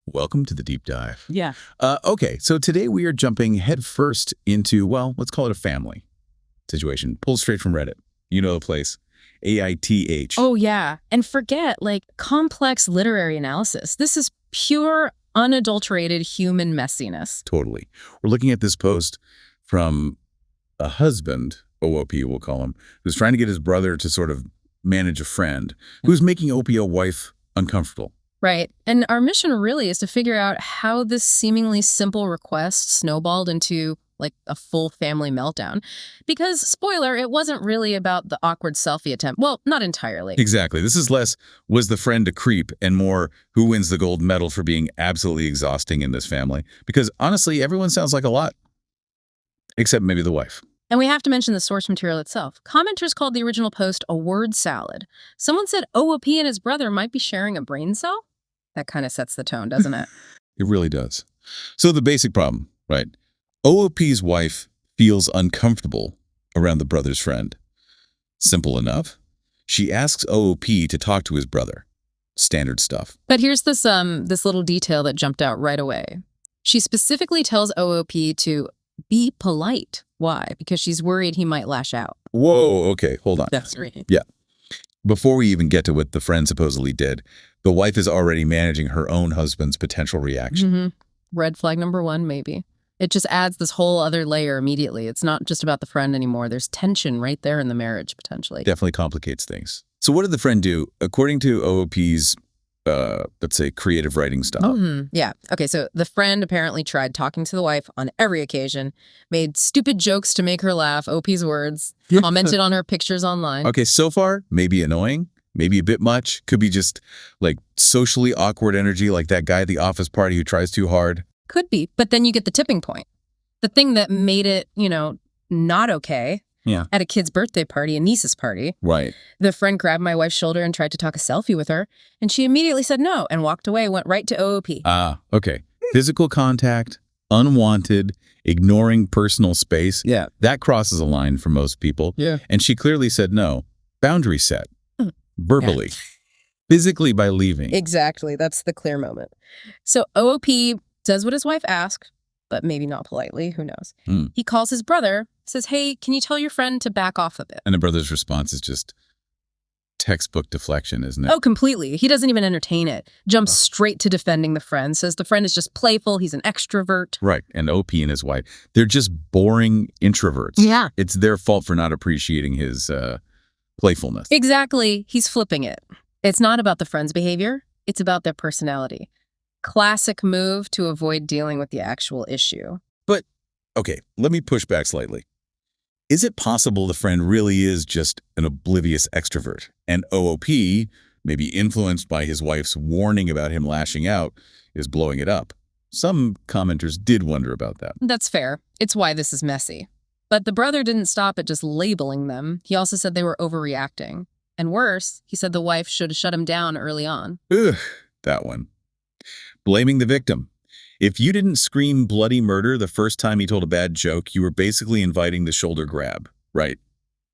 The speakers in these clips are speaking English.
Welcome to the deep dive. Yeah. Okay, so today we are jumping headfirst into, well, let's call it a family situation. Pulled straight from Reddit. You know the place. AITH. Oh, yeah. And forget, complex literary analysis. This is pure, unadulterated human messiness. Totally. We're looking at this post from a husband, OOP we'll call him, who's trying to get his brother to sort of manage a friend who's making OPO wife uncomfortable. Right. And our mission really is to figure out how this seemingly simple request snowballed into a full family meltdown. Because, spoiler, it wasn't really about the awkward selfie attempt. Well, not entirely. Exactly. This is less, was the friend a creep, and more, who wins the gold medal for being absolutely exhausting in this family? Because honestly, everyone sounds like a lot. Except maybe the wife. And we have to mention the source material itself. Commenters called the original post a word salad. Someone said OOP and his brother might be sharing a brain cell. That kind of sets the tone, doesn't it? It really does. So the basic problem, right? OOP's wife feels uncomfortable around the brother's friend. Simple enough. She asks OOP to talk to his brother. Standard stuff. But here's this little detail that jumped out right away. She specifically tells OOP to be polite. Why? Because she's worried he might lash out. Whoa, okay, hold on. That's right. Yeah. Before we even get to what the friend supposedly did, the wife is already managing her own husband's potential reaction. Mm-hmm. Red flag number one, maybe. It just adds this whole other layer immediately. It's not just about the friend anymore. There's tension right there in the marriage, potentially. Definitely complicates things. So what did the friend do? According to OOP's, let's say, creative writing style. Yeah. Okay, so the friend apparently tried talking to the wife on every occasion, made stupid jokes to make her laugh, OP's words, commented on her pictures online. Okay, so far, maybe annoying, maybe a bit much. Could be just, socially awkward energy, like that guy at the office party who tries too hard. Could be, but then you get the tipping point. The thing that made it, not okay. Yeah. At a kid's birthday party, a niece's party. Right. The friend grabbed my wife's shoulder and tried to talk a selfie with her, and she immediately said no and walked away, went right to OOP. Okay. Physical contact, unwanted, ignoring personal space. Yeah. That crosses a line for most people. Yeah. And she clearly said no. Boundary set. Verbally. Yeah. Physically by leaving. Exactly. That's the clear moment. So OOP does what his wife asked, but maybe not politely. Who knows? He calls his brother, says, hey, can you tell your friend to back off a bit? And the brother's response is just textbook deflection, isn't it? Oh, completely. He doesn't even entertain it. Jumps straight to defending the friend, says the friend is just playful, he's an extrovert. Right. And OP and his wife, they're just boring introverts. Yeah. It's their fault for not appreciating his playfulness. Exactly. He's flipping it. It's not about the friend's behavior. It's about their personality. Classic move to avoid dealing with the actual issue. But, okay, let me push back slightly. Is it possible the friend really is just an oblivious extrovert, and OOP, maybe influenced by his wife's warning about him lashing out, is blowing it up? Some commenters did wonder about that. That's fair. It's why this is messy. But the brother didn't stop at just labeling them. He also said they were overreacting. And worse, he said the wife should have shut him down early on. Ugh, that one. Blaming the victim. If you didn't scream bloody murder the first time he told a bad joke, you were basically inviting the shoulder grab, right?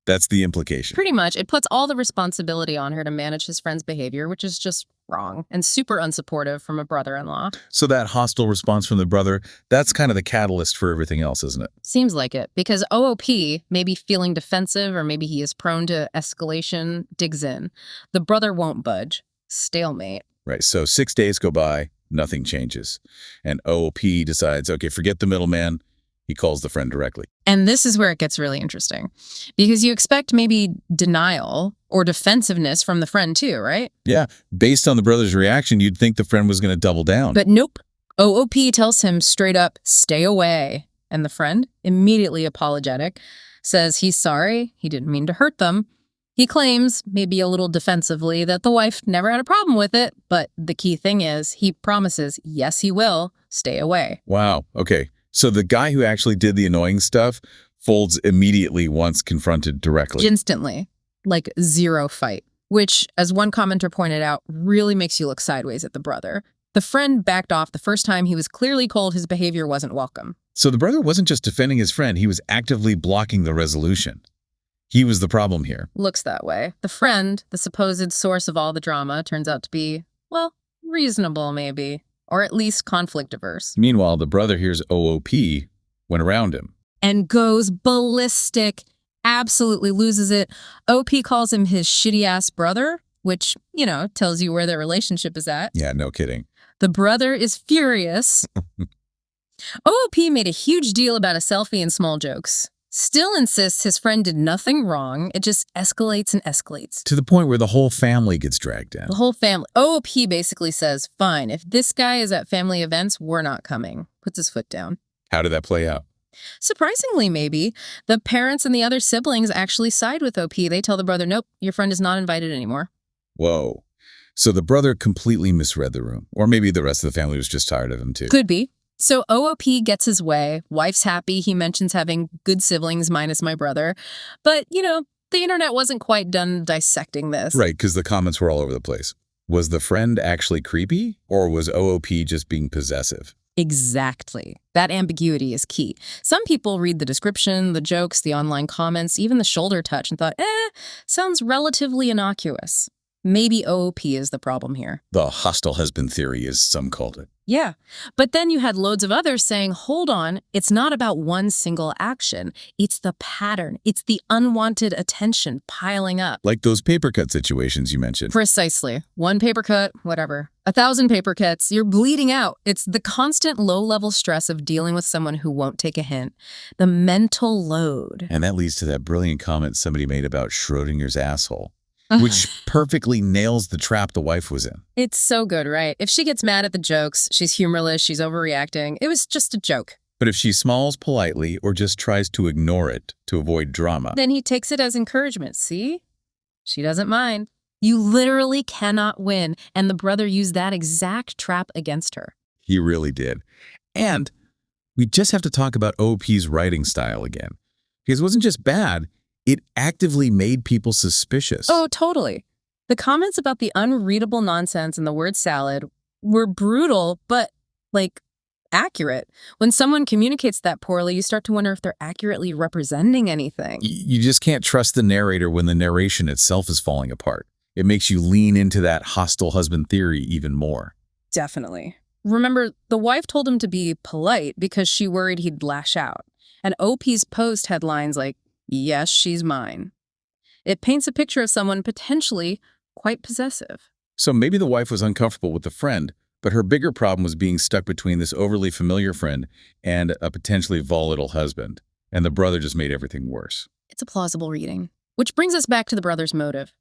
That's the implication. Pretty much. It puts all the responsibility on her to manage his friend's behavior, which is just wrong and super unsupportive from a brother-in-law. So that hostile response from the brother, that's kind of the catalyst for everything else, isn't it? Seems like it, because OOP, maybe feeling defensive or maybe he is prone to escalation, digs in. The brother won't budge. Stalemate. Right. So 6 days go by. Nothing changes. And OOP decides, okay, forget the middleman. He calls the friend directly. And this is where it gets really interesting. Because you expect maybe denial or defensiveness from the friend too, right? Yeah. Based on the brother's reaction, you'd think the friend was going to double down. But nope. OOP tells him straight up, stay away. And the friend, immediately apologetic, says he's sorry. He didn't mean to hurt them. He claims, maybe a little defensively, that the wife never had a problem with it, but the key thing is he promises, yes, he will, stay away. Wow. Okay. So the guy who actually did the annoying stuff folds immediately once confronted directly. Instantly. Like zero fight. Which, as one commenter pointed out, really makes you look sideways at the brother. The friend backed off the first time he was clearly told his behavior wasn't welcome. So the brother wasn't just defending his friend, he was actively blocking the resolution. He was the problem here. Looks that way. The friend, the supposed source of all the drama, turns out to be, well, reasonable maybe. or at least conflict averse. Meanwhile, the brother hears OOP when around him. And goes ballistic, absolutely loses it. OP calls him his shitty-ass brother, which, tells you where their relationship is at. Yeah, no kidding. The brother is furious. OOP made a huge deal about a selfie and small jokes. Still insists his friend did nothing wrong. It just escalates and escalates. To the point where the whole family gets dragged down. The whole family. OOP basically says, fine, if this guy is at family events, we're not coming. Puts his foot down. How did that play out? Surprisingly, maybe, the parents and the other siblings actually side with OP. They tell the brother, nope, your friend is not invited anymore. Whoa. So the brother completely misread the room. Or maybe the rest of the family was just tired of him too. Could be. So OOP gets his way. Wife's happy. He mentions having good siblings minus my brother. But, the internet wasn't quite done dissecting this. Right, because the comments were all over the place. Was the friend actually creepy? Or was OOP just being possessive? Exactly. That ambiguity is key. Some people read the description, the jokes, the online comments, even the shoulder touch and thought, sounds relatively innocuous. Maybe OOP is the problem here. The hostile husband theory, as some called it. Yeah. But then you had loads of others saying, hold on, it's not about one single action. It's the pattern. It's the unwanted attention piling up. Like those paper cut situations you mentioned. Precisely. One paper cut, whatever. 1,000 paper cuts, you're bleeding out. It's the constant low-level stress of dealing with someone who won't take a hint. The mental load. And that leads to that brilliant comment somebody made about Schrodinger's asshole. Which perfectly nails the trap the wife was in. It's so good, right? If she gets mad at the jokes, she's humorless, she's overreacting. It was just a joke. But if she smiles politely or just tries to ignore it to avoid drama, then he takes it as encouragement. See? She doesn't mind. You literally cannot win. And the brother used that exact trap against her. He really did. And we just have to talk about OP's writing style again. Because it wasn't just bad. It actively made people suspicious. Oh, totally. The comments about the unreadable nonsense and the word salad were brutal, but, accurate. When someone communicates that poorly, you start to wonder if they're accurately representing anything. You just can't trust the narrator when the narration itself is falling apart. It makes you lean into that hostile husband theory even more. Definitely. Remember, the wife told him to be polite because she worried he'd lash out. And OP's post had lines like, yes, she's mine. It paints a picture of someone potentially quite possessive. So maybe the wife was uncomfortable with the friend, but her bigger problem was being stuck between this overly familiar friend and a potentially volatile husband. And the brother just made everything worse. It's a plausible reading. Which brings us back to the brother's motive.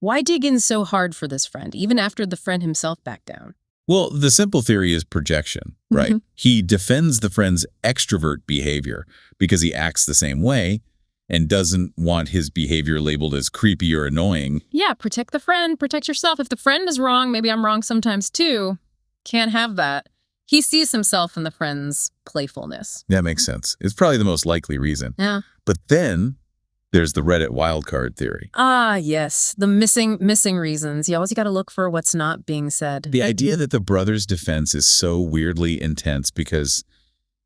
Why dig in so hard for this friend, even after the friend himself backed down? Well, the simple theory is projection, right? He defends the friend's extrovert behavior because he acts the same way, and doesn't want his behavior labeled as creepy or annoying. Yeah, protect the friend, protect yourself. If the friend is wrong, maybe I'm wrong sometimes too. Can't have that. He sees himself in the friend's playfulness. That makes sense. It's probably the most likely reason. Yeah. But then there's the Reddit wildcard theory. Ah, yes. The missing reasons. You always got to look for what's not being said. The idea that the brother's defense is so weirdly intense because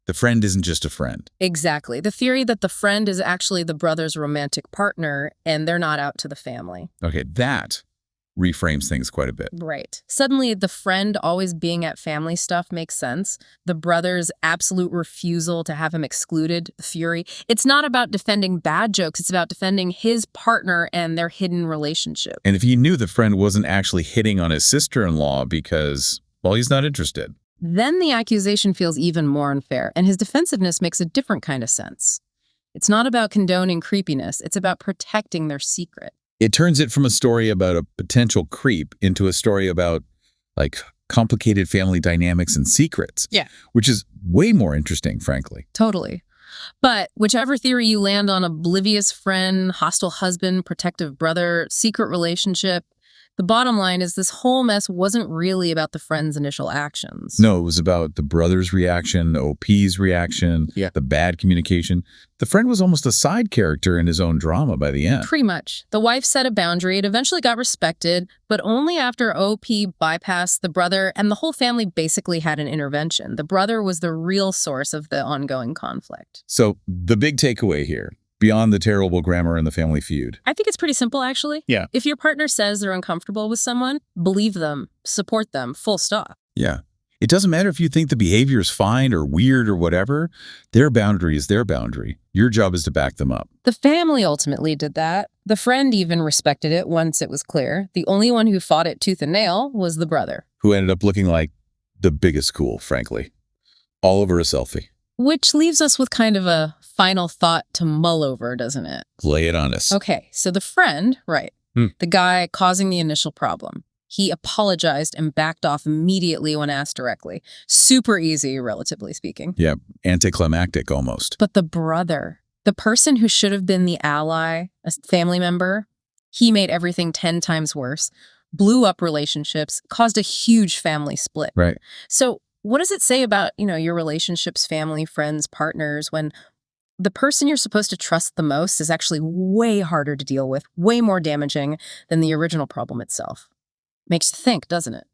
the friend isn't just a friend. Exactly. The theory that the friend is actually the brother's romantic partner and they're not out to the family. Okay, that reframes things quite a bit. Right. Suddenly, the friend always being at family stuff makes sense. The brother's absolute refusal to have him excluded, the fury. It's not about defending bad jokes. It's about defending his partner and their hidden relationship. And if he knew the friend wasn't actually hitting on his sister-in-law because, well, he's not interested. Then the accusation feels even more unfair, and his defensiveness makes a different kind of sense. It's not about condoning creepiness. It's about protecting their secret. It turns it from a story about a potential creep into a story about, complicated family dynamics and secrets. Yeah. Which is way more interesting, frankly. Totally. But whichever theory you land on, oblivious friend, hostile husband, protective brother, secret relationship, the bottom line is this whole mess wasn't really about the friend's initial actions. No, it was about the brother's reaction, OP's reaction, the bad communication. The friend was almost a side character in his own drama by the end. Pretty much. The wife set a boundary. It eventually got respected, but only after OP bypassed the brother, and the whole family basically had an intervention. The brother was the real source of the ongoing conflict. So the big takeaway here, beyond the terrible grammar and the family feud. I think it's pretty simple, actually. Yeah. If your partner says they're uncomfortable with someone, believe them, support them, full stop. Yeah. It doesn't matter if you think the behavior is fine or weird or whatever. Their boundary is their boundary. Your job is to back them up. The family ultimately did that. The friend even respected it once it was clear. The only one who fought it tooth and nail was the brother. Who ended up looking like the biggest cool, frankly. All over a selfie. Which leaves us with kind of a final thought to mull over, doesn't it? Lay it on us. Okay, so the friend, right, the guy causing the initial problem, he apologized and backed off immediately when asked directly. Super easy, relatively speaking. Yeah, anticlimactic almost. But the brother, the person who should have been the ally, a family member, he made everything 10 times worse, blew up relationships, caused a huge family split. Right. So what does it say about, your relationships, family, friends, partners, when the person you're supposed to trust the most is actually way harder to deal with, way more damaging than the original problem itself? Makes you think, doesn't it?